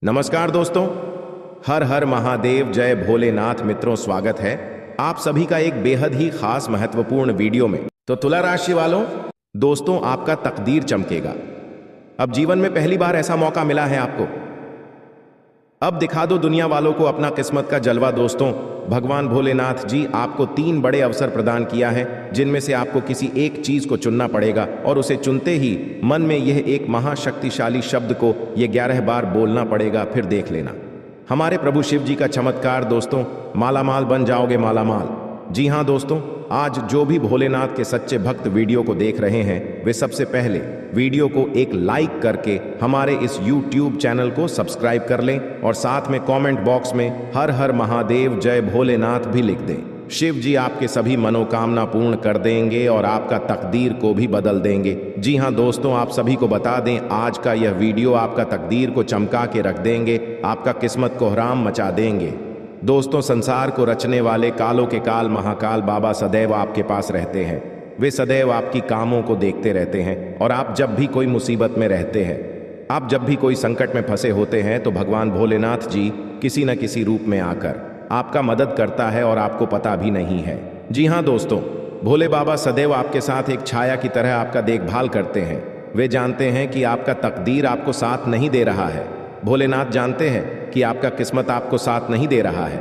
नमस्कार दोस्तों। हर हर महादेव, जय भोलेनाथ। मित्रों, स्वागत है आप सभी का एक बेहद ही खास महत्वपूर्ण वीडियो में। तो तुला राशि वालों, दोस्तों आपका तकदीर चमकेगा। अब जीवन में पहली बार ऐसा मौका मिला है आपको। अब दिखा दो दुनिया वालों को अपना किस्मत का जलवा। दोस्तों, भगवान भोलेनाथ जी आपको 3 बड़े अवसर प्रदान किया है, जिनमें से आपको किसी एक चीज को चुनना पड़ेगा और उसे चुनते ही मन में यह एक महाशक्तिशाली शब्द को ये 11 बार बोलना पड़ेगा। फिर देख लेना हमारे प्रभु शिव जी का चमत्कार। दोस्तों, मालामाल बन जाओगे, मालामाल। जी हाँ दोस्तों, आज जो भी भोलेनाथ के सच्चे भक्त वीडियो को देख रहे हैं, वे सबसे पहले वीडियो को एक लाइक करके हमारे इस YouTube चैनल को सब्सक्राइब कर लें और साथ में कमेंट बॉक्स में हर हर महादेव, जय भोलेनाथ भी लिख दें। शिव जी आपके सभी मनोकामना पूर्ण कर देंगे और आपका तकदीर को भी बदल देंगे। जी हाँ दोस्तों, आप सभी को बता दें, आज का यह वीडियो आपका तकदीर को चमका के रख देंगे, आपका किस्मत को हराम मचा देंगे। दोस्तों, संसार को रचने वाले कालों के काल महाकाल बाबा सदैव आपके पास रहते हैं। वे सदैव आपकी कामों को देखते रहते हैं और आप जब भी कोई मुसीबत में रहते हैं, आप जब भी कोई संकट में फंसे होते हैं, तो भगवान भोलेनाथ जी किसी न किसी रूप में आकर आपका मदद करता है और आपको पता भी नहीं है। जी हाँ दोस्तों, भोले बाबा सदैव आपके साथ एक छाया की तरह आपका देखभाल करते हैं। वे जानते हैं कि आपका तकदीर आपको साथ नहीं दे रहा है। भोलेनाथ जानते हैं कि आपका किस्मत आपको साथ नहीं दे रहा है,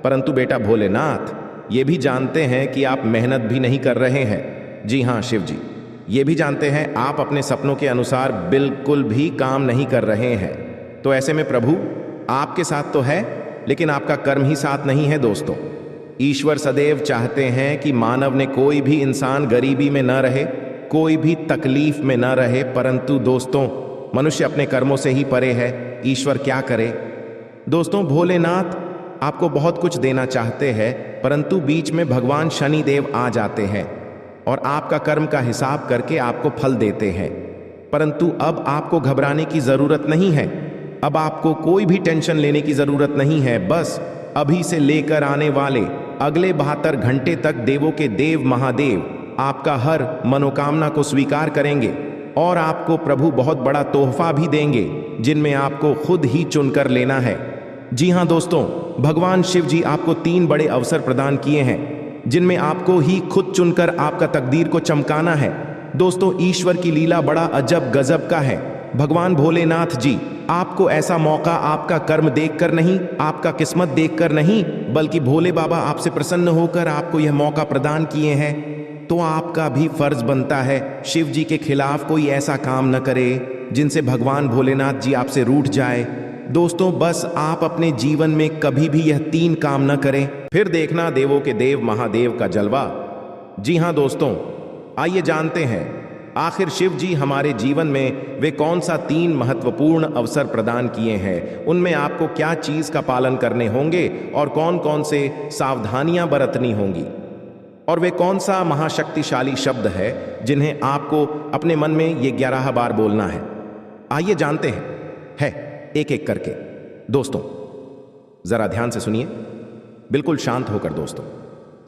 परंतु बेटा भोलेनाथ ये भी जानते हैं कि आप मेहनत भी नहीं कर रहे हैं। जी हाँ शिव जी, ये भी जानते हैं आप अपने सपनों के अनुसार बिल्कुल भी काम नहीं कर रहे हैं। तो ऐसे में प्रभु आपके साथ तो है, लेकिन आपका कर्म ही साथ नहीं है। दोस्तों, ईश्वर सदैव चाहते हैं कि मानव ने कोई भी इंसान गरीबी में न रहे, कोई भी तकलीफ में न रहे, परंतु दोस्तों मनुष्य अपने कर्मों से ही परे है। ईश्वर क्या करे। दोस्तों, भोलेनाथ आपको बहुत कुछ देना चाहते हैं, परंतु बीच में भगवान शनिदेव आ जाते हैं और आपका कर्म का हिसाब करके आपको फल देते हैं। परंतु अब आपको घबराने की जरूरत नहीं है, अब आपको कोई भी टेंशन लेने की जरूरत नहीं है। बस अभी से लेकर आने वाले अगले 72 घंटे तक देवों के देव महादेव आपका हर मनोकामना को स्वीकार करेंगे और आपको प्रभु बहुत बड़ा तोहफा भी देंगे, जिनमें आपको खुद ही चुनकर लेना है। जी हाँ दोस्तों, भगवान शिव जी आपको 3 बड़े अवसर प्रदान किए हैं, जिनमें आपको ही खुद चुनकर आपका तकदीर को चमकाना है। दोस्तों, ईश्वर की लीला बड़ा अजब गजब का है। भगवान भोलेनाथ जी आपको ऐसा मौका आपका कर्म देखकर नहीं, आपका किस्मत देखकर नहीं, बल्कि भोले बाबा आपसे प्रसन्न होकर आपको यह मौका प्रदान किए हैं। तो आपका भी फर्ज बनता है शिव जी के खिलाफ कोई ऐसा काम न करे जिनसे भगवान भोलेनाथ जी आपसे रूठ जाए। दोस्तों, बस आप अपने जीवन में कभी भी यह 3 काम न करें, फिर देखना देवों के देव महादेव का जलवा। जी हाँ दोस्तों, आइए जानते हैं आखिर शिव जी हमारे जीवन में वे कौन सा 3 महत्वपूर्ण अवसर प्रदान किए हैं, उनमें आपको क्या चीज का पालन करने होंगे और कौन कौन से सावधानियां बरतनी होंगी, और वे कौन सा महाशक्तिशाली शब्द है जिन्हें आपको अपने मन में ये 11 बार बोलना है। आइए जानते हैं एक एक करके। दोस्तों, जरा ध्यान से सुनिए, बिल्कुल शांत होकर। दोस्तों,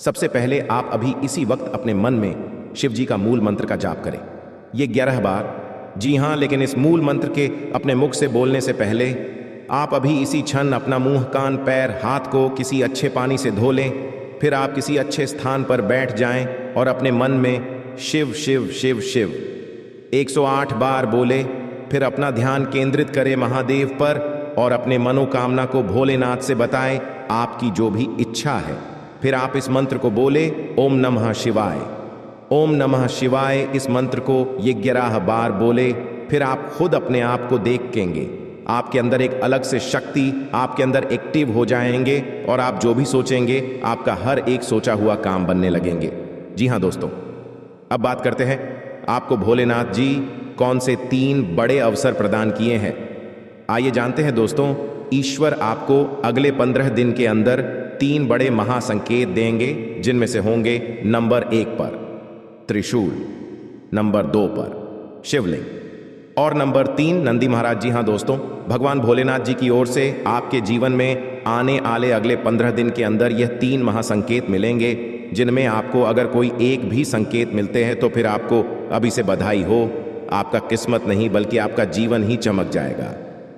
सबसे पहले आप अभी इसी वक्त अपने मन में शिव जी का मूल मंत्र का जाप करें, ये 11 बार। जी हाँ, लेकिन इस मूल मंत्र के अपने मुख से बोलने से पहले आप अभी इसी क्षण अपना मुंह, कान, पैर, हाथ को किसी अच्छे पानी से धो लें। फिर आप किसी अच्छे स्थान पर बैठ जाएं और अपने मन में शिव शिव शिव शिव 108 बार बोले। फिर अपना ध्यान केंद्रित करें महादेव पर और अपने मनोकामना को भोलेनाथ से बताएं, आपकी जो भी इच्छा है। फिर आप इस मंत्र को बोले, ओम नमः शिवाय, ओम नमः शिवाय। इस मंत्र को ये 11 बार बोले। फिर आप खुद अपने आप को देखेंगे, आपके अंदर एक अलग से शक्ति आपके अंदर एक्टिव हो जाएंगे और आप जो भी सोचेंगे आपका हर एक सोचा हुआ काम बनने लगेंगे। जी हाँ दोस्तों, अब बात करते हैं आपको भोलेनाथ जी कौन से 3 बड़े अवसर प्रदान किए हैं। आइए जानते हैं दोस्तों, ईश्वर आपको अगले 15 दिन के अंदर 3 बड़े महासंकेत देंगे, जिनमें से होंगे नंबर 1 पर त्रिशूल, नंबर 2 पर शिवलिंग और नंबर 3 नंदी महाराज। जी हाँ दोस्तों, भगवान भोलेनाथ जी की ओर से आपके जीवन में आने वाले अगले 15 दिन के अंदर यह 3 महासंकेत मिलेंगे, जिनमें आपको अगर कोई एक भी संकेत मिलते हैं तो फिर आपको अभी से बधाई हो। आपका किस्मत नहीं बल्कि आपका जीवन ही चमक जाएगा।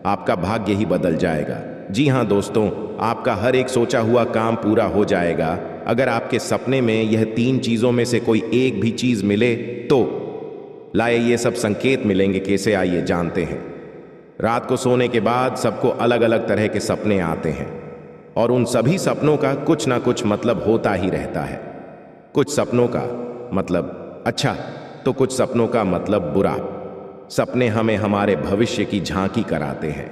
आपका भाग्य ही बदल जाएगा। जी हाँ दोस्तों, आपका हर एक सोचा हुआ काम पूरा हो जाएगा। अगर आपके सपने में यह 3 चीजों में से कोई एक भी चीज मिले तो लाए ये सब संकेत मिलेंगे। कैसे, आइए जानते हैं। रात को सोने के बाद सबको अलग अलग तरह के सपने आते हैं और उन सभी सपनों का कुछ ना कुछ मतलब होता ही रहता है। कुछ सपनों का मतलब अच्छा तो कुछ सपनों का मतलब बुरा। सपने हमें हमारे भविष्य की झांकी कराते हैं।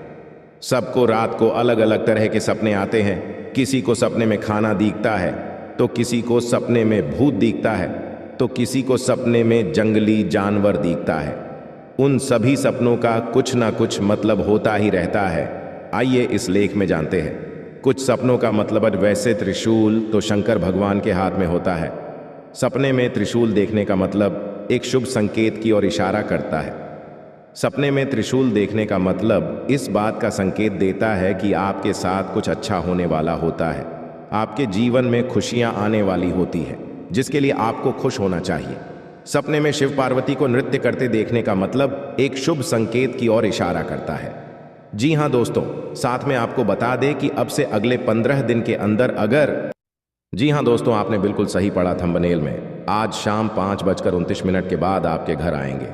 सबको रात को अलग अलग तरह के सपने आते हैं। किसी को सपने में खाना दिखता है तो किसी को सपने में भूत दिखता है तो किसी को सपने में जंगली जानवर दिखता है। उन सभी सपनों का कुछ ना कुछ मतलब होता ही रहता है। आइए इस लेख में जानते हैं। कुछ सपनों का मतलब वैसे त्रिशूल तो शंकर भगवान के हाथ में होता है। सपने में त्रिशूल देखने का मतलब एक शुभ संकेत की ओर इशारा करता है। सपने में त्रिशूल देखने का मतलब इस बात का संकेत देता है कि आपके साथ कुछ अच्छा होने वाला होता है। आपके जीवन में खुशियां आने वाली होती है, जिसके लिए आपको खुश होना चाहिए। सपने में शिव पार्वती को नृत्य करते देखने का मतलब एक शुभ संकेत की ओर इशारा करता है। जी हाँ दोस्तों, साथ में आपको बता दें कि अब से अगले 15 दिन के अंदर जी हाँ दोस्तों, आपने बिल्कुल सही पढ़ा थंबनेल में। आज शाम 5:29 के बाद आपके घर आएंगे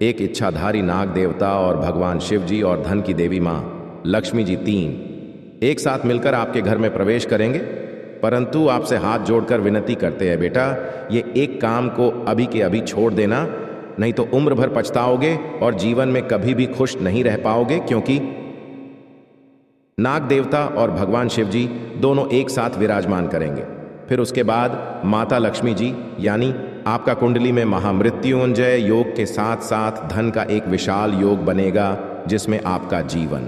एक इच्छाधारी नाग देवता और भगवान शिव जी और धन की देवी माँ लक्ष्मी जी, 3 एक साथ मिलकर आपके घर में प्रवेश करेंगे। परंतु आपसे हाथ जोड़कर विनती करते हैं, बेटा ये एक काम को अभी के अभी छोड़ देना, नहीं तो उम्र भर पछताओगे और जीवन में कभी भी खुश नहीं रह पाओगे। क्योंकि नाग देवता और भगवान शिव जी दोनों एक साथ विराजमान करेंगे। फिर उसके बाद माता लक्ष्मी जी यानी आपका कुंडली में महामृत्युंजय योग के साथ साथ धन का एक विशाल योग बनेगा, जिसमें आपका जीवन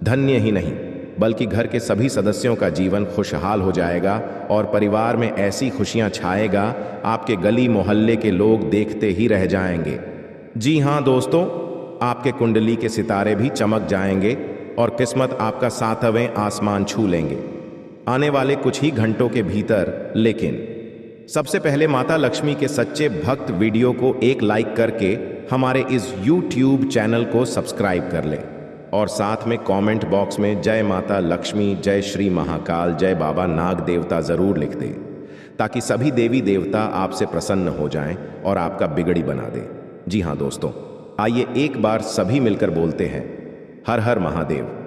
धन्य ही नहीं बल्कि घर के सभी सदस्यों का जीवन खुशहाल हो जाएगा और परिवार में ऐसी खुशियां छाएगा, आपके गली मोहल्ले के लोग देखते ही रह जाएंगे। जी हाँ दोस्तों, आपके कुंडली के सितारे भी चमक जाएंगे और किस्मत आपका 7वें आसमान छू लेंगे आने वाले कुछ ही घंटों के भीतर। लेकिन सबसे पहले माता लक्ष्मी के सच्चे भक्त वीडियो को एक लाइक करके हमारे इस YouTube चैनल को सब्सक्राइब कर लें और साथ में कमेंट बॉक्स में जय माता लक्ष्मी, जय श्री महाकाल, जय बाबा नाग देवता जरूर लिख दें, ताकि सभी देवी देवता आपसे प्रसन्न हो जाएं और आपका बिगड़ी बना दें। जी हाँ दोस्तों, आइए एक बार सभी मिलकर बोलते हैं हर हर महादेव।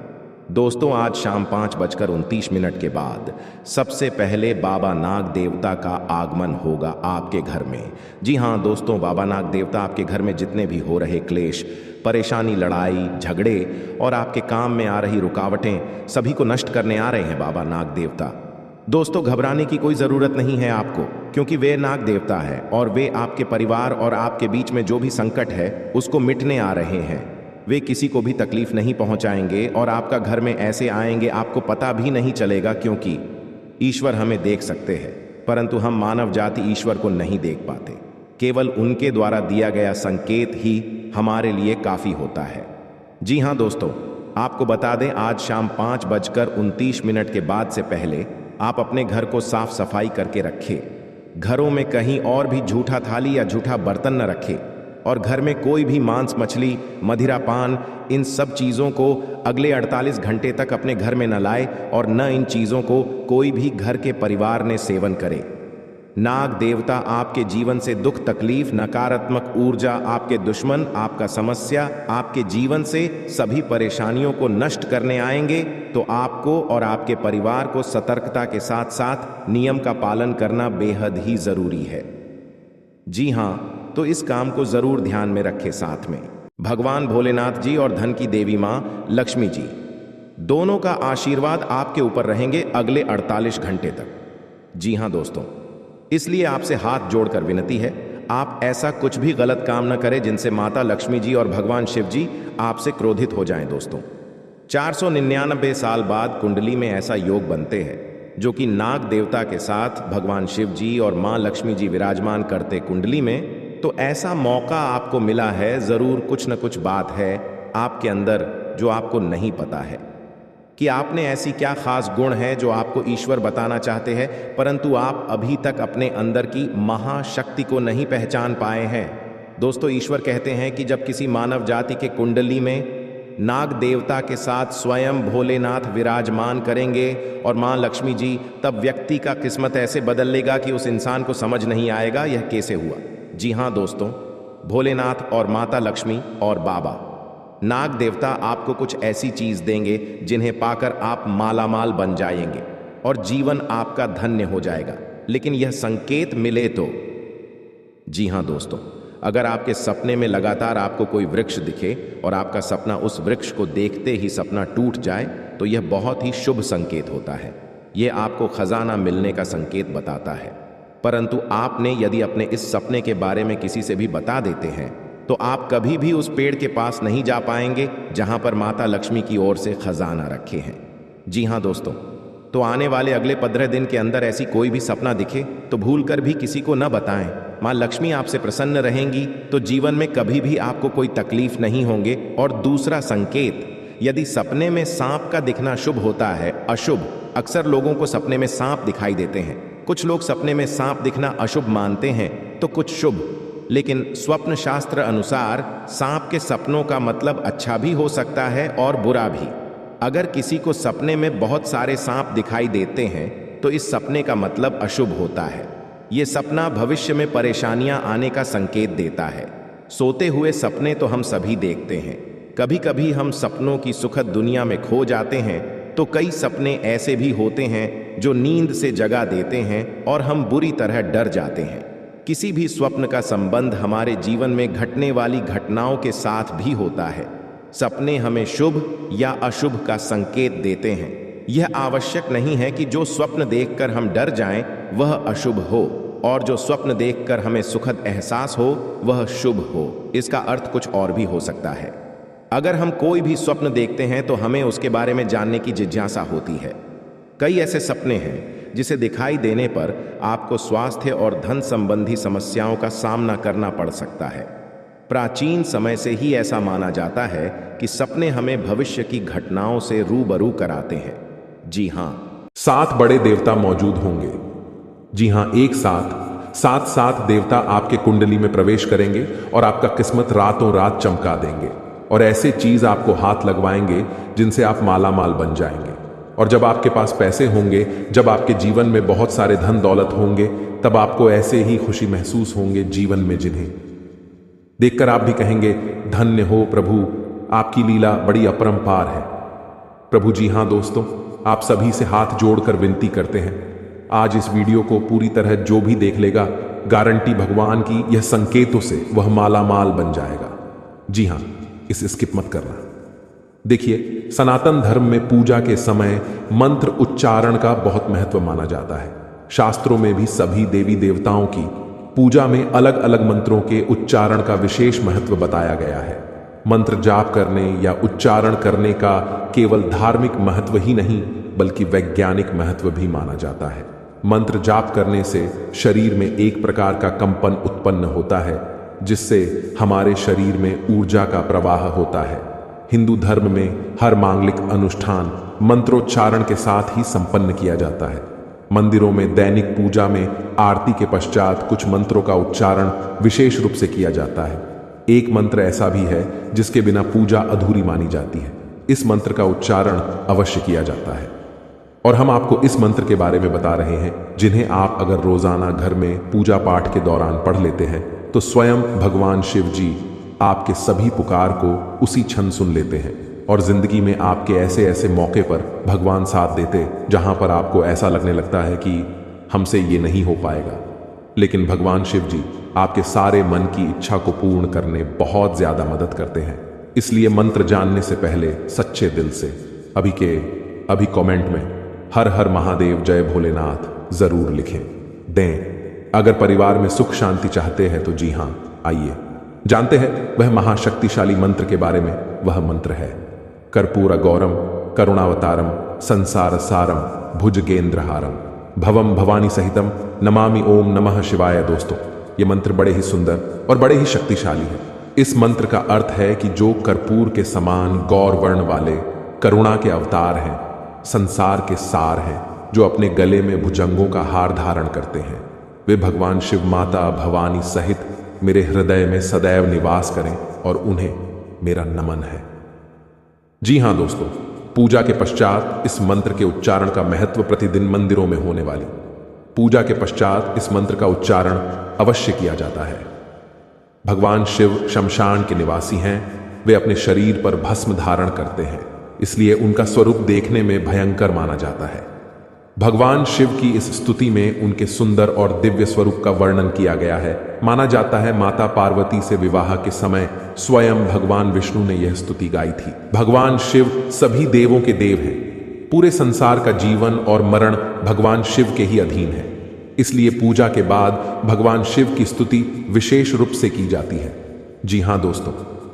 दोस्तों, आज शाम 5:29 के बाद सबसे पहले बाबा नाग देवता का आगमन होगा आपके घर में। जी हाँ दोस्तों, बाबा नाग देवता आपके घर में जितने भी हो रहे क्लेश, परेशानी, लड़ाई झगड़े और आपके काम में आ रही रुकावटें सभी को नष्ट करने आ रहे हैं बाबा नाग देवता। दोस्तों, घबराने की कोई ज़रूरत नहीं है आपको, क्योंकि वे नाग देवता है और वे आपके परिवार और आपके बीच में जो भी संकट है उसको मिटने आ रहे हैं। वे किसी को भी तकलीफ नहीं पहुंचाएंगे और आपका घर में ऐसे आएंगे आपको पता भी नहीं चलेगा, क्योंकि ईश्वर हमें देख सकते हैं परंतु हम मानव जाति ईश्वर को नहीं देख पाते। केवल उनके द्वारा दिया गया संकेत ही हमारे लिए काफ़ी होता है। जी हाँ दोस्तों, आपको बता दें, आज शाम 5:29 के बाद से पहले आप अपने घर को साफ सफाई करके रखें। घरों में कहीं और भी झूठा थाली या झूठा बर्तन न रखें और घर में कोई भी मांस, मछली, मदिरा पान, इन सब चीज़ों को अगले 48 घंटे तक अपने घर में न लाए और न इन चीज़ों को कोई भी घर के परिवार ने सेवन करे। नाग देवता आपके जीवन से दुख, तकलीफ, नकारात्मक ऊर्जा, आपके दुश्मन, आपका समस्या, आपके जीवन से सभी परेशानियों को नष्ट करने आएंगे। तो आपको और आपके परिवार को सतर्कता के साथ साथ नियम का पालन करना बेहद ही ज़रूरी है। जी हाँ, तो इस काम को जरूर ध्यान में रखें। साथ में भगवान भोलेनाथ जी और धन की देवी माँ लक्ष्मी जी दोनों का आशीर्वाद आपके ऊपर रहेंगे अगले 48 घंटे तक। जी हाँ दोस्तों, इसलिए आपसे हाथ जोड़कर विनती है, आप ऐसा कुछ भी गलत काम न करें जिनसे माता लक्ष्मी जी और भगवान शिव जी आपसे क्रोधित हो जाएं। दोस्तों, 499 साल बाद कुंडली में ऐसा योग बनते हैं जो कि नाग देवता के साथ भगवान शिव जी और माँ लक्ष्मी जी विराजमान करते कुंडली में। तो ऐसा मौका आपको मिला है, ज़रूर कुछ न कुछ बात है आपके अंदर जो आपको नहीं पता है कि आपने ऐसी क्या खास गुण है जो आपको ईश्वर बताना चाहते हैं, परंतु आप अभी तक अपने अंदर की महाशक्ति को नहीं पहचान पाए हैं। दोस्तों, ईश्वर कहते हैं कि जब किसी मानव जाति के कुंडली में नाग देवता के साथ स्वयं भोलेनाथ विराजमान करेंगे और मां लक्ष्मी जी, तब व्यक्ति का किस्मत ऐसे बदल लेगा कि उस इंसान को समझ नहीं आएगा यह कैसे हुआ। जी हां दोस्तों, भोलेनाथ और माता लक्ष्मी और बाबा नाग देवता आपको कुछ ऐसी चीज देंगे जिन्हें पाकर आप मालामाल बन जाएंगे और जीवन आपका धन्य हो जाएगा। लेकिन यह संकेत मिले तो। जी हां दोस्तों, अगर आपके सपने में लगातार आपको कोई वृक्ष दिखे और आपका सपना उस वृक्ष को देखते ही सपना टूट जाए तो यह बहुत ही शुभ संकेत होता है। यह आपको खजाना मिलने का संकेत बताता है। परंतु आपने यदि अपने इस सपने के बारे में किसी से भी बता देते हैं तो आप कभी भी उस पेड़ के पास नहीं जा पाएंगे जहां पर माता लक्ष्मी की ओर से खजाना रखे हैं। जी हां दोस्तों, तो आने वाले अगले 15 दिन के अंदर ऐसी कोई भी सपना दिखे तो भूलकर भी किसी को न बताएं। मां लक्ष्मी आपसे प्रसन्न रहेंगी तो जीवन में कभी भी आपको कोई तकलीफ नहीं होंगे। और दूसरा संकेत, यदि सपने में सांप का दिखना शुभ होता है अशुभ, अक्सर लोगों को सपने में सांप दिखाई देते हैं। कुछ लोग सपने में सांप दिखना अशुभ मानते हैं तो कुछ शुभ, लेकिन स्वप्न शास्त्र अनुसार सांप के सपनों का मतलब अच्छा भी हो सकता है और बुरा भी। अगर किसी को सपने में बहुत सारे सांप दिखाई देते हैं तो इस सपने का मतलब अशुभ होता है। ये सपना भविष्य में परेशानियां आने का संकेत देता है। सोते हुए सपने तो हम सभी देखते हैं। कभी कभी हम सपनों की सुखद दुनिया में खो जाते हैं तो कई सपने ऐसे भी होते हैं जो नींद से जगा देते हैं और हम बुरी तरह डर जाते हैं। किसी भी स्वप्न का संबंध हमारे जीवन में घटने वाली घटनाओं के साथ भी होता है। सपने हमें शुभ या अशुभ का संकेत देते हैं। यह आवश्यक नहीं है कि जो स्वप्न देखकर हम डर जाएं वह अशुभ हो और जो स्वप्न देखकर हमें सुखद एहसास हो वह शुभ हो। इसका अर्थ कुछ और भी हो सकता है। अगर हम कोई भी स्वप्न देखते हैं तो हमें उसके बारे में जानने की जिज्ञासा होती है। कई ऐसे सपने हैं जिसे दिखाई देने पर आपको स्वास्थ्य और धन संबंधी समस्याओं का सामना करना पड़ सकता है। प्राचीन समय से ही ऐसा माना जाता है कि सपने हमें भविष्य की घटनाओं से रूबरू कराते हैं। जी हां, 7 बड़े देवता मौजूद होंगे। जी हां, एक साथ 7 देवता आपके कुंडली में प्रवेश करेंगे और आपका किस्मत रातों रात चमका देंगे और ऐसे चीज आपको हाथ लगवाएंगे जिनसे आप मालामाल बन जाएंगे। और जब आपके पास पैसे होंगे, जब आपके जीवन में बहुत सारे धन दौलत होंगे, तब आपको ऐसे ही खुशी महसूस होंगे जीवन में जिन्हें देखकर आप भी कहेंगे, धन्य हो प्रभु, आपकी लीला बड़ी अपरंपार है। प्रभु जी हां दोस्तों, आप सभी से हाथ जोड़कर विनती करते हैं, आज इस वीडियो को पूरी तरह जो भी देख लेगा, गारंटी भगवान की यह संकेतों से वह मालामाल बन जाएगा। जी हां, इसे स्किप मत करना। देखिए, सनातन धर्म में पूजा के समय मंत्र उच्चारण का बहुत महत्व माना जाता है। शास्त्रों में भी सभी देवी देवताओं की पूजा में अलग अलग मंत्रों के उच्चारण का विशेष महत्व बताया गया है। मंत्र जाप करने या उच्चारण करने का केवल धार्मिक महत्व ही नहीं बल्कि वैज्ञानिक महत्व भी माना जाता है। मंत्र जाप करने से शरीर में एक प्रकार का कंपन उत्पन्न होता है जिससे हमारे शरीर में ऊर्जा का प्रवाह होता है। हिंदू धर्म में हर मांगलिक अनुष्ठान मंत्रोच्चारण के साथ ही संपन्न किया जाता है। मंदिरों में दैनिक पूजा में आरती के पश्चात कुछ मंत्रों का उच्चारण विशेष रूप से किया जाता है। एक मंत्र ऐसा भी है जिसके बिना पूजा अधूरी मानी जाती है। इस मंत्र का उच्चारण अवश्य किया जाता है और हम आपको इस मंत्र के बारे में बता रहे हैं जिन्हें आप अगर रोजाना घर में पूजा पाठ के दौरान पढ़ लेते हैं तो स्वयं भगवान शिव जी आपके सभी पुकार को उसी क्षण सुन लेते हैं और जिंदगी में आपके ऐसे ऐसे मौके पर भगवान साथ देते जहां पर आपको ऐसा लगने लगता है कि हमसे ये नहीं हो पाएगा, लेकिन भगवान शिव जी आपके सारे मन की इच्छा को पूर्ण करने बहुत ज्यादा मदद करते हैं। इसलिए मंत्र जानने से पहले सच्चे दिल से अभी कमेंट में हर हर महादेव जय भोलेनाथ जरूर लिखें दें। अगर परिवार में सुख शांति चाहते हैं तो जी हां, आइए जानते हैं वह महाशक्तिशाली मंत्र के बारे में। वह मंत्र है कर्पूर गौरम करुणावतारम संसार सारम भुजगेंद्रहारम भवम भवानी सहितम नमामि ओम नमः शिवाय। दोस्तों, ये मंत्र बड़े ही सुंदर और बड़े ही शक्तिशाली है। इस मंत्र का अर्थ है कि जो कर्पूर के समान गौर वर्ण वाले करुणा के अवतार हैं, संसार के सार हैं, जो अपने गले में भुजंगों का हार धारण करते हैं, वे भगवान शिव माता भवानी सहित मेरे हृदय में सदैव निवास करें और उन्हें मेरा नमन है। जी हां दोस्तों, पूजा के पश्चात इस मंत्र के उच्चारण का महत्व प्रतिदिन मंदिरों में होने वाली पूजा के पश्चात इस मंत्र का उच्चारण अवश्य किया जाता है। भगवान शिव शमशान के निवासी हैं। वे अपने शरीर पर भस्म धारण करते हैं, इसलिए उनका स्वरूप देखने में भयंकर माना जाता है। भगवान शिव की इस स्तुति में उनके सुंदर और दिव्य स्वरूप का वर्णन किया गया है। माना जाता है माता पार्वती से विवाह के समय स्वयं भगवान विष्णु ने यह स्तुति गाई थी। भगवान शिव सभी देवों के देव हैं। पूरे संसार का जीवन और मरण भगवान शिव के ही अधीन है, इसलिए पूजा के बाद भगवान शिव की स्तुति विशेष रूप से की जाती है। जी हां दोस्तों,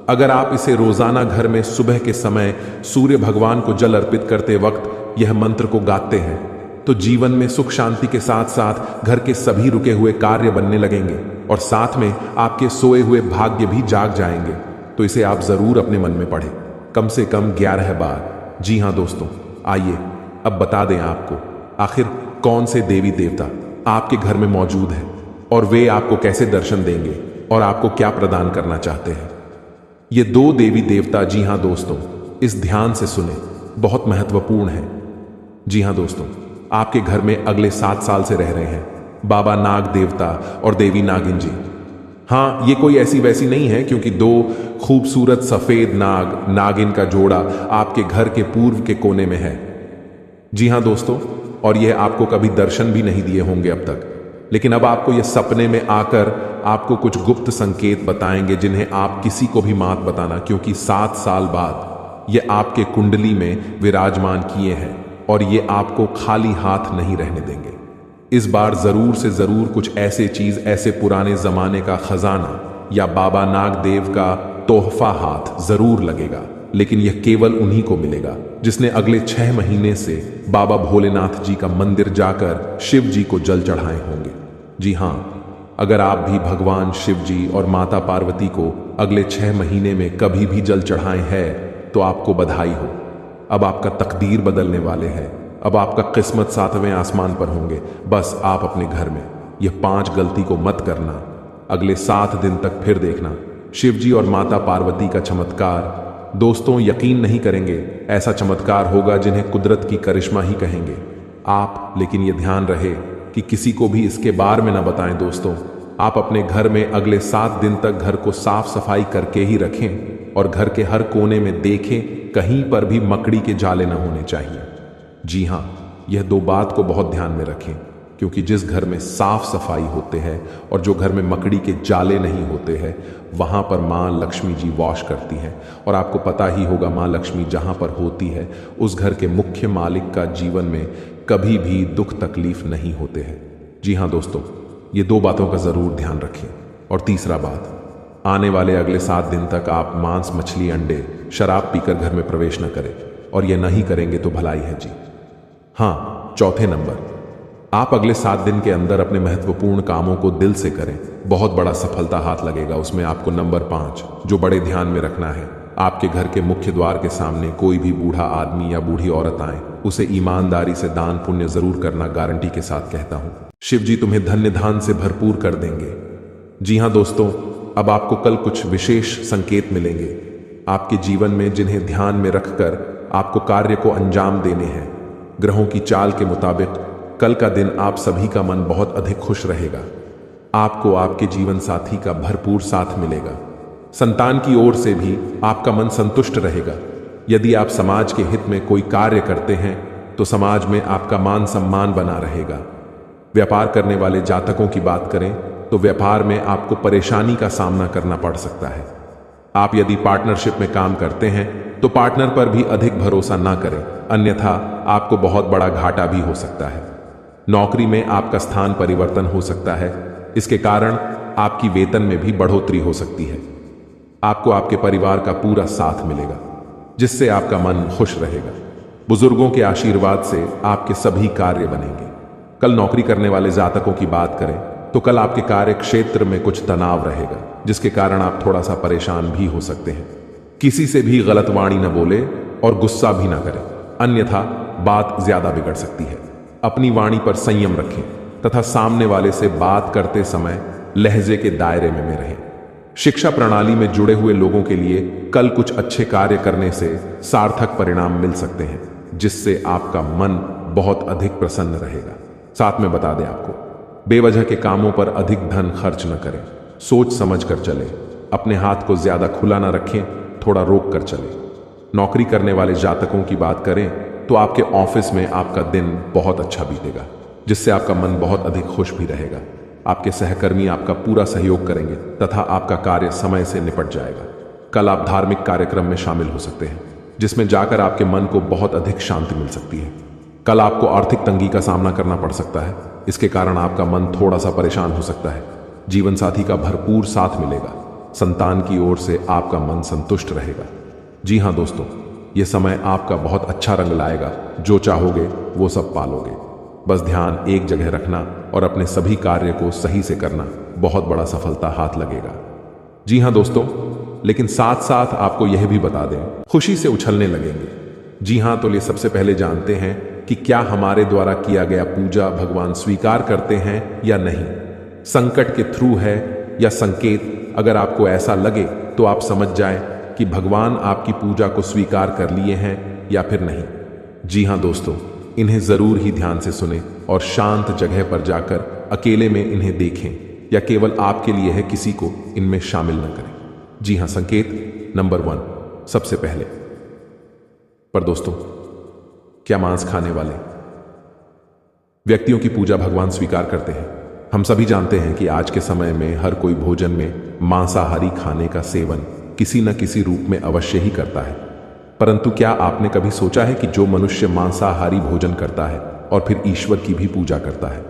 अगर आप इसे रोजाना घर में सुबह के समय सूर्य भगवान को जल अर्पित करते वक्त यह मंत्र को गाते हैं तो जीवन में सुख शांति के साथ साथ घर के सभी रुके हुए कार्य बनने लगेंगे और साथ में आपके सोए हुए भाग्य भी जाग जाएंगे। तो इसे आप जरूर अपने मन में पढ़ें, कम से कम 11 बार। जी हां दोस्तों, आइए अब बता दें आपको आखिर कौन से देवी देवता आपके घर में मौजूद हैं और वे आपको कैसे दर्शन देंगे और आपको क्या प्रदान करना चाहते हैं। ये 2 देवी देवता, जी हां दोस्तों, इस ध्यान से सुने, बहुत महत्वपूर्ण है। जी हां दोस्तों, आपके घर में अगले 7 साल से रह रहे हैं बाबा नाग देवता और देवी नागिन जी। हां, ये कोई ऐसी वैसी नहीं है, क्योंकि 2 खूबसूरत सफेद नाग नागिन का जोड़ा आपके घर के पूर्व के कोने में है। जी हां दोस्तों, और यह आपको कभी दर्शन भी नहीं दिए होंगे अब तक, लेकिन अब आपको यह सपने में आकर आपको कुछ गुप्त संकेत बताएंगे जिन्हें आप किसी को भी मत बताना, क्योंकि 7 साल बाद ये आपके कुंडली में विराजमान किए हैं और ये आपको खाली हाथ नहीं रहने देंगे। इस बार जरूर से जरूर कुछ ऐसे चीज, ऐसे पुराने जमाने का खजाना या बाबा नाग देव का तोहफा हाथ जरूर लगेगा, लेकिन यह केवल उन्हीं को मिलेगा जिसने अगले 6 महीने से बाबा भोलेनाथ जी का मंदिर जाकर शिव जी को जल चढ़ाए होंगे। जी हां, अगर आप भी भगवान शिव जी और माता पार्वती को अगले 6 महीने में कभी भी जल चढ़ाए हैं तो आपको बधाई हो। अब आपका तकदीर बदलने वाले हैं। अब आपका किस्मत 7वें आसमान पर होंगे। बस आप अपने घर में यह 5 गलती को मत करना। अगले 7 दिन तक फिर देखना शिव जी और माता पार्वती का चमत्कार। दोस्तों, यकीन नहीं करेंगे, ऐसा चमत्कार होगा जिन्हें कुदरत की करिश्मा ही कहेंगे आप। लेकिन यह ध्यान रहे कि किसी को भी इसके बारे में ना बताएं। दोस्तों, आप अपने घर में अगले 7 दिन तक घर को साफ सफाई करके ही रखें और घर के हर कोने में देखें, कहीं पर भी मकड़ी के जाले ना होने चाहिए। जी हां, यह 2 बात को बहुत ध्यान में रखें, क्योंकि जिस घर में साफ सफाई होते हैं और जो घर में मकड़ी के जाले नहीं होते हैं, वहां पर मां लक्ष्मी जी वास करती हैं। और आपको पता ही होगा, मां लक्ष्मी जहां पर होती है उस घर के मुख्य मालिक का जीवन में कभी भी दुख तकलीफ नहीं होते हैं। जी हां दोस्तों, ये 2 बातों का जरूर ध्यान रखें। और तीसरा बात, आने वाले अगले 7 दिन तक आप मांस, मछली, अंडे, शराब पीकर घर में प्रवेश न करें, और यह नहीं करेंगे तो भलाई है। जी हां, चौथे नंबर, आप अगले 7 दिन के अंदर अपने महत्वपूर्ण कामों को दिल से करें, बहुत बड़ा सफलता हाथ लगेगा। उसमें आपको नंबर 5 जो बड़े ध्यान में रखना है, आपके घर के मुख्य द्वार के सामने कोई भी बूढ़ा आदमी या बूढ़ी औरत आए, उसे ईमानदारी से दान पुण्य जरूर करना, गारंटी के साथ कहता हूं। शिव जी तुम्हें धन्य धान से भरपूर कर देंगे। जी हां दोस्तों, अब आपको कल कुछ विशेष संकेत मिलेंगे आपके जीवन में, जिन्हें ध्यान में रखकर आपको कार्य को अंजाम देने हैं। ग्रहों की चाल के मुताबिक कल का दिन आप सभी का मन बहुत अधिक खुश रहेगा। आपको आपके जीवन साथी का भरपूर साथ मिलेगा। संतान की ओर से भी आपका मन संतुष्ट रहेगा। यदि आप समाज के हित में कोई कार्य करते हैं तो समाज में आपका मान सम्मान बना रहेगा। व्यापार करने वाले जातकों की बात करें तो व्यापार में आपको परेशानी का सामना करना पड़ सकता है। आप यदि पार्टनरशिप में काम करते हैं तो पार्टनर पर भी अधिक भरोसा ना करें, अन्यथा आपको बहुत बड़ा घाटा भी हो सकता है। नौकरी में आपका स्थान परिवर्तन हो सकता है, इसके कारण आपकी वेतन में भी बढ़ोतरी हो सकती है। आपको आपके परिवार का पूरा साथ मिलेगा, जिससे आपका मन खुश रहेगा। बुजुर्गों के आशीर्वाद से आपके सभी कार्य बनेंगे। कल नौकरी करने वाले जातकों की बात करें तो कल आपके कार्य क्षेत्र में कुछ तनाव रहेगा, जिसके कारण आप थोड़ा सा परेशान भी हो सकते हैं। किसी से भी गलत वाणी न बोले और गुस्सा भी ना करें, अन्यथा बात ज्यादा बिगड़ सकती है। अपनी वाणी पर संयम रखें तथा सामने वाले से बात करते समय लहजे के दायरे में रहें। शिक्षा प्रणाली में जुड़े हुए लोगों के लिए कल कुछ अच्छे कार्य करने से सार्थक परिणाम मिल सकते हैं, जिससे आपका मन बहुत अधिक प्रसन्न रहेगा। साथ में बता दें आपको, बेवजह के कामों पर अधिक धन खर्च न करें, सोच समझ कर चलें, अपने हाथ को ज्यादा खुला ना रखें, थोड़ा रोक कर चलें। नौकरी करने वाले जातकों की बात करें तो आपके ऑफिस में आपका दिन बहुत अच्छा बीतेगा, जिससे आपका मन बहुत अधिक खुश भी रहेगा। आपके सहकर्मी आपका पूरा सहयोग करेंगे तथा आपका कार्य समय से निपट जाएगा। कल आप धार्मिक कार्यक्रम में शामिल हो सकते हैं, जिसमें जाकर आपके मन को बहुत अधिक शांति मिल सकती है। कल आपको आर्थिक तंगी का सामना करना पड़ सकता है, इसके कारण आपका मन थोड़ा सा परेशान हो सकता है। जीवन साथी का भरपूर साथ मिलेगा, संतान की ओर से आपका मन संतुष्ट रहेगा। जी हाँ दोस्तों, यह समय आपका बहुत अच्छा रंग लाएगा, जो चाहोगे वो सब पालोगे। बस ध्यान एक जगह रखना और अपने सभी कार्य को सही से करना, बहुत बड़ा सफलता हाथ लगेगा। जी हाँ दोस्तों, लेकिन साथ साथ आपको यह भी बता दें, खुशी से उछलने लगेंगे। जी हाँ, तो ये सबसे पहले जानते हैं कि क्या हमारे द्वारा किया गया पूजा भगवान स्वीकार करते हैं या नहीं। संकट के थ्रू है या संकेत, अगर आपको ऐसा लगे तो आप समझ जाएं कि भगवान आपकी पूजा को स्वीकार कर लिए हैं या फिर नहीं। जी हाँ दोस्तों, इन्हें जरूर ही ध्यान से सुने और शांत जगह पर जाकर अकेले में इन्हें देखें, या केवल आपके लिए है, किसी को इनमें शामिल न करें। जी हाँ, संकेत नंबर 1, सबसे पहले। पर दोस्तों, क्या मांस खाने वाले व्यक्तियों की पूजा भगवान स्वीकार करते हैं? हम सभी जानते हैं कि आज के समय में हर कोई भोजन में मांसाहारी खाने का सेवन किसी न किसी रूप में अवश्य ही करता है। परंतु क्या आपने कभी सोचा है कि जो मनुष्य मांसाहारी भोजन करता है और फिर ईश्वर की भी पूजा करता है,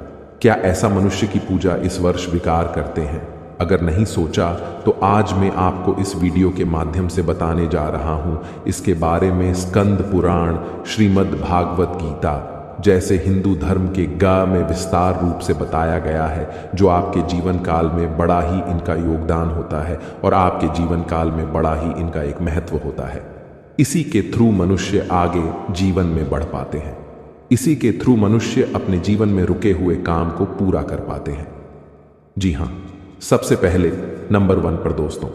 क्या ऐसा मनुष्य की पूजा इस वर्ष विकार करते हैं? अगर नहीं सोचा तो आज मैं आपको इस वीडियो के माध्यम से बताने जा रहा हूं इसके बारे में। स्कंद पुराण, श्रीमद् भागवत गीता जैसे हिंदू धर्म के गा में विस्तार रूप से बताया गया है, जो आपके जीवन काल में बड़ा ही इनका योगदान होता है और आपके जीवन काल में बड़ा ही इनका एक महत्व होता है। इसी के थ्रू मनुष्य आगे जीवन में बढ़ पाते हैं, इसी के थ्रू मनुष्य अपने जीवन में रुके हुए काम को पूरा कर पाते हैं। जी हाँ, सबसे पहले नंबर 1 पर दोस्तों,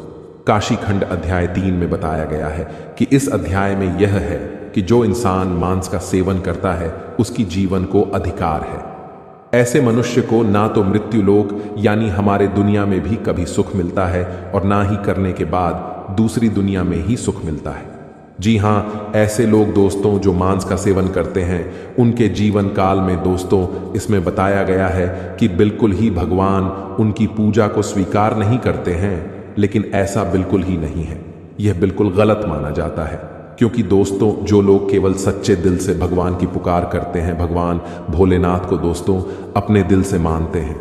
काशी खंड अध्याय 3 में बताया गया है कि इस अध्याय में यह है कि जो इंसान मांस का सेवन करता है उसकी जीवन को अधिकार है। ऐसे मनुष्य को ना तो मृत्यु लोक यानी हमारे दुनिया में भी कभी सुख मिलता है और ना ही करने के बाद दूसरी दुनिया में ही सुख मिलता है। जी हाँ, ऐसे लोग दोस्तों जो मांस का सेवन करते हैं, उनके जीवन काल में दोस्तों इसमें बताया गया है कि बिल्कुल ही भगवान उनकी पूजा को स्वीकार नहीं करते हैं। लेकिन ऐसा बिल्कुल ही नहीं है, यह बिल्कुल गलत माना जाता है। क्योंकि दोस्तों, जो लोग केवल सच्चे दिल से भगवान की पुकार करते हैं, भगवान भोलेनाथ को दोस्तों अपने दिल से मानते हैं,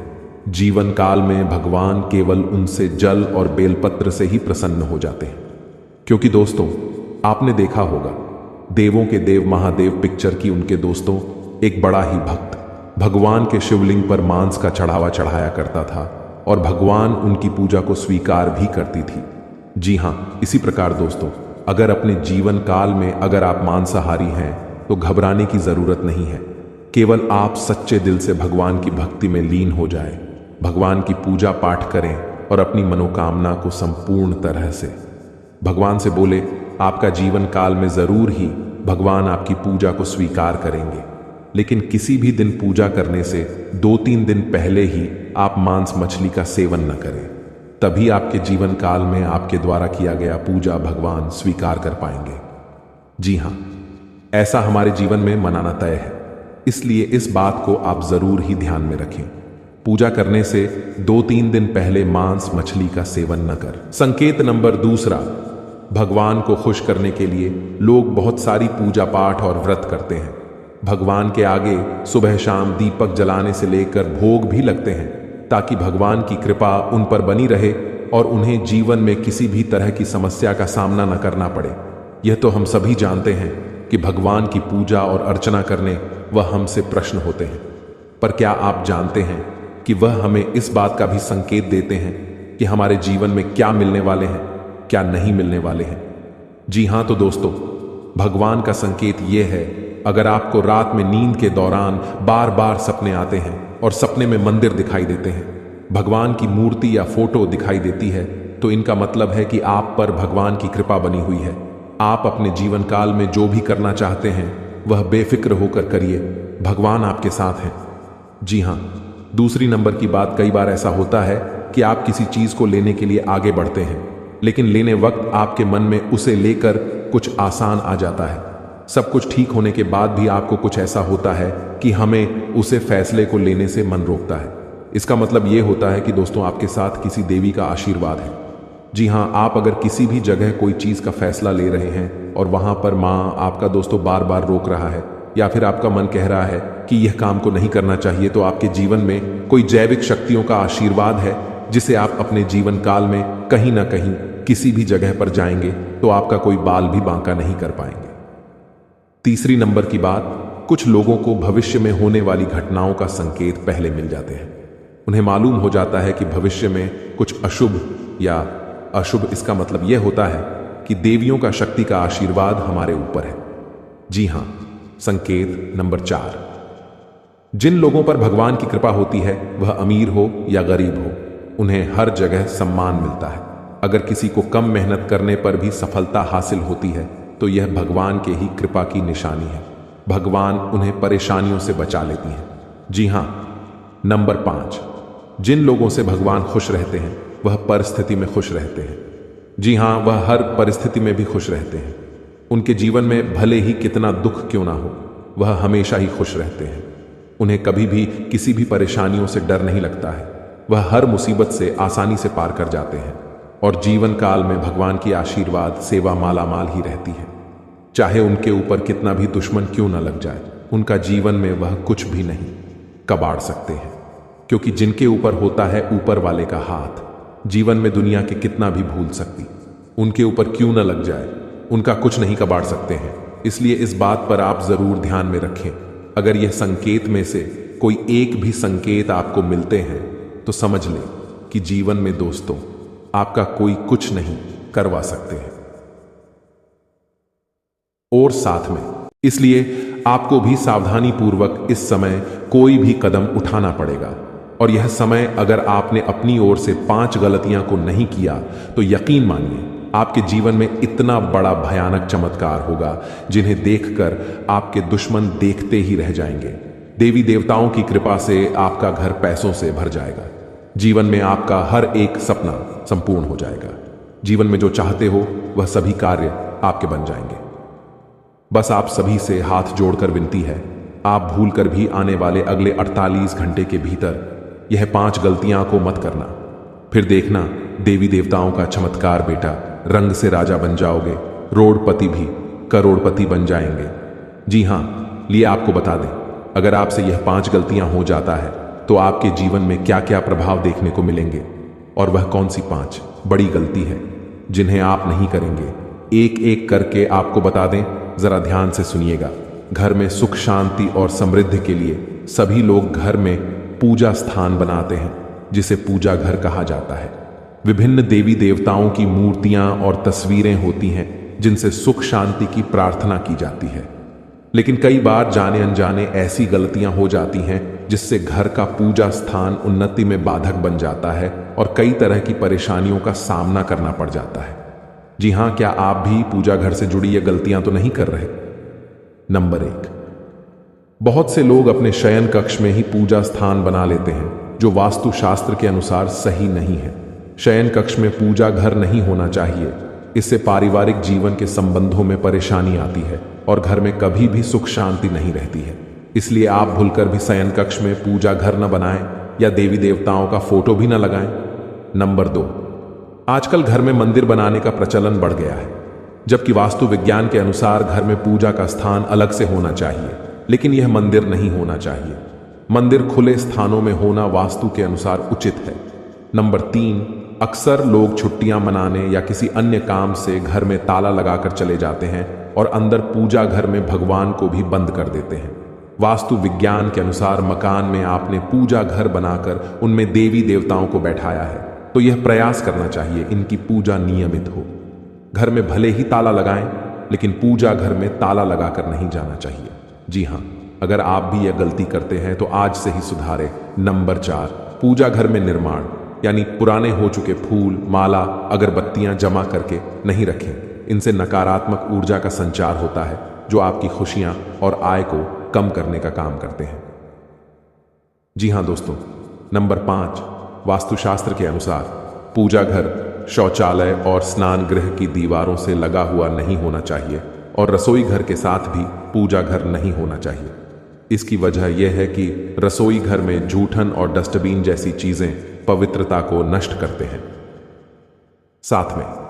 जीवन काल में भगवान केवल उनसे जल और बेलपत्र से ही प्रसन्न हो जाते हैं। क्योंकि दोस्तों, आपने देखा होगा देवों के देव महादेव पिक्चर की उनके दोस्तों एक बड़ा ही भक्त भगवान के शिवलिंग पर मांस का चढ़ावा चढ़ाया करता था और भगवान उनकी पूजा को स्वीकार भी करती थी। जी हाँ, इसी प्रकार दोस्तों, अगर अपने जीवन काल में अगर आप मांसाहारी हैं तो घबराने की जरूरत नहीं है। केवल आप सच्चे दिल से भगवान की भक्ति में लीन हो जाए, भगवान की पूजा पाठ करें और अपनी मनोकामना को संपूर्ण तरह से भगवान से बोले। आपका जीवन काल में जरूर ही भगवान आपकी पूजा को स्वीकार करेंगे। लेकिन किसी भी दिन पूजा करने से 2-3 दिन पहले ही आप मांस मछली का सेवन न करें, तभी आपके जीवन काल में आपके द्वारा किया गया पूजा भगवान स्वीकार कर पाएंगे। जी हाँ, ऐसा हमारे जीवन में मनाना तय है, इसलिए इस बात को आप जरूर ही ध्यान में रखें। पूजा करने से 2-3 दिन पहले मांस मछली का सेवन न कर। संकेत नंबर 2, भगवान को खुश करने के लिए लोग बहुत सारी पूजा पाठ और व्रत करते हैं। भगवान के आगे सुबह शाम दीपक जलाने से लेकर भोग भी लगते हैं, ताकि भगवान की कृपा उन पर बनी रहे और उन्हें जीवन में किसी भी तरह की समस्या का सामना न करना पड़े। यह तो हम सभी जानते हैं कि भगवान की पूजा और अर्चना करने वह हमसे प्रश्न होते हैं, पर क्या आप जानते हैं कि वह हमें इस बात का भी संकेत देते हैं कि हमारे जीवन में क्या मिलने वाले हैं, क्या नहीं मिलने वाले हैं। जी हाँ, तो दोस्तों, भगवान का संकेत यह है, अगर आपको रात में नींद के दौरान बार बार सपने आते हैं और सपने में मंदिर दिखाई देते हैं, भगवान की मूर्ति या फोटो दिखाई देती है, तो इनका मतलब है कि आप पर भगवान की कृपा बनी हुई है। आप अपने जीवन काल में जो भी करना चाहते हैं वह बेफिक्र होकर करिए, भगवान आपके साथ हैं। जी हाँ, दूसरी नंबर की बात, कई बार ऐसा होता है कि आप किसी चीज को लेने के लिए आगे बढ़ते हैं, लेकिन लेने वक्त आपके मन में उसे लेकर कुछ आसान आ जाता है। सब कुछ ठीक होने के बाद भी आपको कुछ ऐसा होता है कि हमें उसे फैसले को लेने से मन रोकता है। इसका मतलब यह होता है कि दोस्तों आपके साथ किसी देवी का आशीर्वाद है। जी हाँ, आप अगर किसी भी जगह कोई चीज का फैसला ले रहे हैं और वहां पर माँ आपका दोस्तों बार बार रोक रहा है, या फिर आपका मन कह रहा है कि यह काम को नहीं करना चाहिए, तो आपके जीवन में कोई जैविक शक्तियों का आशीर्वाद है जिसे आप अपने जीवन काल में कहीं ना कहीं किसी भी जगह पर जाएंगे तो आपका कोई बाल भी बांका नहीं कर पाएंगे। तीसरी नंबर की बात, कुछ लोगों को भविष्य में होने वाली घटनाओं का संकेत पहले मिल जाते हैं। उन्हें मालूम हो जाता है कि भविष्य में कुछ अशुभ या अशुभ, इसका मतलब यह होता है कि देवियों का शक्ति का आशीर्वाद हमारे ऊपर है। जी हां, संकेत नंबर 4, जिन लोगों पर भगवान की कृपा होती है, वह अमीर हो या गरीब हो, उन्हें हर जगह सम्मान मिलता है। अगर किसी को कम मेहनत करने पर भी सफलता हासिल होती है तो यह भगवान के ही कृपा की निशानी है। भगवान उन्हें परेशानियों से बचा लेती हैं। जी हां, नंबर 5, जिन लोगों से भगवान खुश रहते हैं वह परिस्थिति में खुश रहते हैं। जी हां, वह हर परिस्थिति में भी खुश रहते हैं। उनके जीवन में भले ही कितना दुख क्यों ना हो, वह हमेशा ही खुश रहते हैं। उन्हें कभी भी किसी भी परेशानियों से डर नहीं लगता है। वह हर मुसीबत से आसानी से पार कर जाते हैं और जीवन काल में भगवान की आशीर्वाद सेवा मालामाल ही रहती है। चाहे उनके ऊपर कितना भी दुश्मन क्यों न लग जाए, उनका जीवन में वह कुछ भी नहीं कबाड़ सकते हैं, क्योंकि जिनके ऊपर होता है ऊपर वाले का हाथ, जीवन में दुनिया के कितना भी भूल सकती, उनके ऊपर क्यों न लग जाए, उनका कुछ नहीं कबाड़ सकते हैं। इसलिए इस बात पर आप जरूर ध्यान में रखें। अगर यह संकेत में से कोई एक भी संकेत आपको मिलते हैं तो समझ लें कि जीवन में दोस्तों आपका कोई कुछ नहीं करवा सकते हैं। और साथ में इसलिए आपको भी सावधानी पूर्वक इस समय कोई भी कदम उठाना पड़ेगा। और यह समय अगर आपने अपनी ओर से 5 गलतियां को नहीं किया तो यकीन मानिए आपके जीवन में इतना बड़ा भयानक चमत्कार होगा जिन्हें देखकर आपके दुश्मन देखते ही रह जाएंगे। देवी देवताओं की कृपा से आपका घर पैसों से भर जाएगा। जीवन में आपका हर एक सपना संपूर्ण हो जाएगा। जीवन में जो चाहते हो वह सभी कार्य आपके बन जाएंगे। बस आप सभी से हाथ जोड़कर विनती है, आप भूलकर भी आने वाले अगले 48 घंटे के भीतर यह 5 गलतियां को मत करना। फिर देखना देवी देवताओं का चमत्कार बेटा, रंग से राजा बन जाओगे, रोडपति भी करोड़पति बन जाएंगे। जी हां, लिए आपको बता दें, अगर आपसे यह 5 गलतियां हो जाता है तो आपके जीवन में क्या क्या प्रभाव देखने को मिलेंगे, और वह कौन सी 5 बड़ी गलती है जिन्हें आप नहीं करेंगे, एक एक करके आपको बता दें। जरा ध्यान से सुनिएगा। घर में सुख शांति और समृद्धि के लिए सभी लोग घर में पूजा स्थान बनाते हैं जिसे पूजा घर कहा जाता है। विभिन्न देवी देवताओं की मूर्तियां और तस्वीरें होती हैं जिनसे सुख शांति की प्रार्थना की जाती है। लेकिन कई बार जाने अनजाने ऐसी गलतियां हो जाती हैं जिससे घर का पूजा स्थान उन्नति में बाधक बन जाता है और कई तरह की परेशानियों का सामना करना पड़ जाता है। जी हां, क्या आप भी पूजा घर से जुड़ी ये गलतियां तो नहीं कर रहे? नंबर 1, बहुत से लोग अपने शयन कक्ष में ही पूजा स्थान बना लेते हैं जो वास्तु शास्त्र के अनुसार सही नहीं है। शयन कक्ष में पूजा घर नहीं होना चाहिए। इससे पारिवारिक जीवन के संबंधों में परेशानी आती है और घर में कभी भी सुख शांति नहीं रहती है। इसलिए आप भूलकर भी शयन कक्ष में पूजा घर न बनाएं या देवी देवताओं का फोटो भी न लगाएं। नंबर 2, आजकल घर में मंदिर बनाने का प्रचलन बढ़ गया है, जबकि वास्तु विज्ञान के अनुसार घर में पूजा का स्थान अलग से होना चाहिए, लेकिन यह मंदिर नहीं होना चाहिए। मंदिर खुले स्थानों में होना वास्तु के अनुसार उचित है। नंबर 3, अक्सर लोग छुट्टियां मनाने या किसी अन्य काम से घर में ताला लगाकर चले जाते हैं और अंदर पूजा घर में भगवान को भी बंद कर देते हैं। वास्तु विज्ञान के अनुसार मकान में आपने पूजा घर बनाकर उनमें देवी देवताओं को बैठाया है, तो यह प्रयास करना चाहिए इनकी पूजा नियमित हो। घर में भले ही ताला लगाएं, लेकिन पूजा घर में ताला लगाकर नहीं जाना चाहिए। जी हां, अगर आप भी यह गलती करते हैं तो आज से ही सुधारें। नंबर 4, पूजा घर में निर्माण यानी पुराने हो चुके फूल, माला, अगरबत्तियां जमा करके नहीं रखें। इनसे नकारात्मक ऊर्जा का संचार होता है जो आपकी खुशियां और आय को कम करने का काम करते हैं। जी हां दोस्तों, नंबर 5, वास्तुशास्त्र के अनुसार पूजा घर, शौचालय और स्नान गृह की दीवारों से लगा हुआ नहीं होना चाहिए और रसोई घर के साथ भी पूजा घर नहीं होना चाहिए। इसकी वजह यह है कि रसोई घर में जूठन और डस्टबिन जैसी चीजें पवित्रता को नष्ट करते हैं। साथ में